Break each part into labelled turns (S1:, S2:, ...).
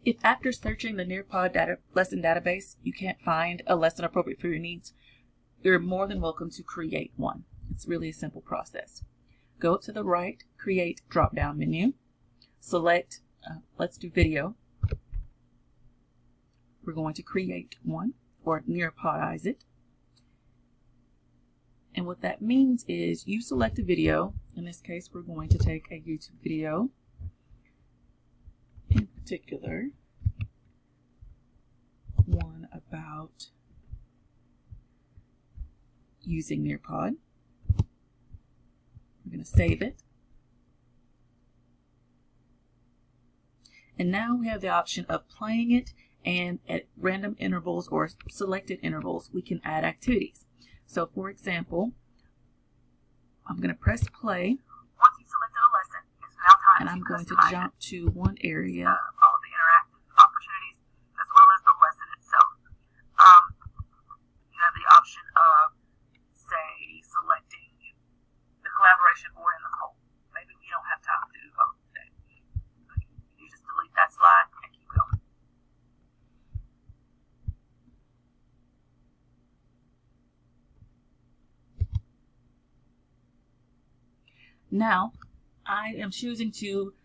S1: If after searching the Nearpod lesson database, you can't find a lesson appropriate for your needs, you're more than welcome to create one. It's really a simple process. Go to the right, Create drop-down menu. Select, let's do video. We're going to create one, or Nearpodize it. And what that means is you select a video. In this case, we're going to take a YouTube video. In particular, one about using Nearpod. We're going to save it. And now we have the option of playing it, and at random intervals or selected intervals, we can add activities. So for example, I'm going to press play.
S2: Once you've selected a lesson, it's now time
S1: and I'm going to
S2: customize
S1: jump to one area.
S2: all of the interactive opportunities as well as the lesson itself. You have the option of, say, selecting the collaboration board and the poll. Maybe we don't have time to do both today. You just delete that slide and keep going.
S1: Now, I am choosing to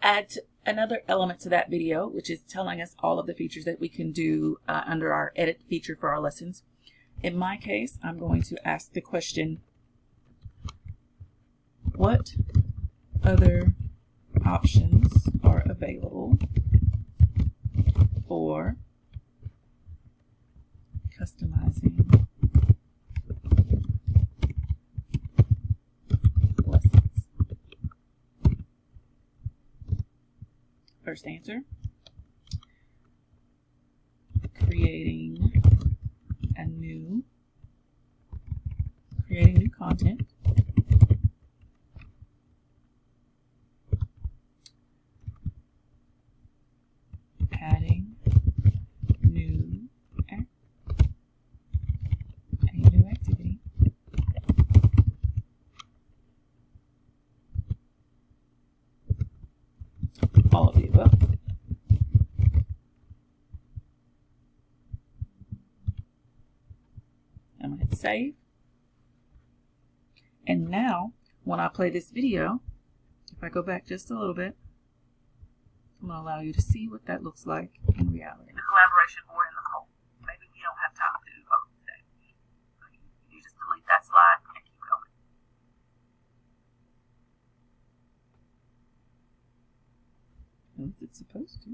S1: add another element to that video, which is telling us all of the features that we can do under our edit feature for our lessons. In my case, I'm going to ask the question, what other options are available for customizing lessons? First answer, creating new content, adding a new activity, all of the above. I'm going to hit save. And now, when I play this video, if I go back just a little bit, I'm going to allow you to see what that looks like in reality.
S2: The collaboration board and the poll. Maybe we don't have time to do both today. You just delete that slide and keep going.
S1: As it's supposed to.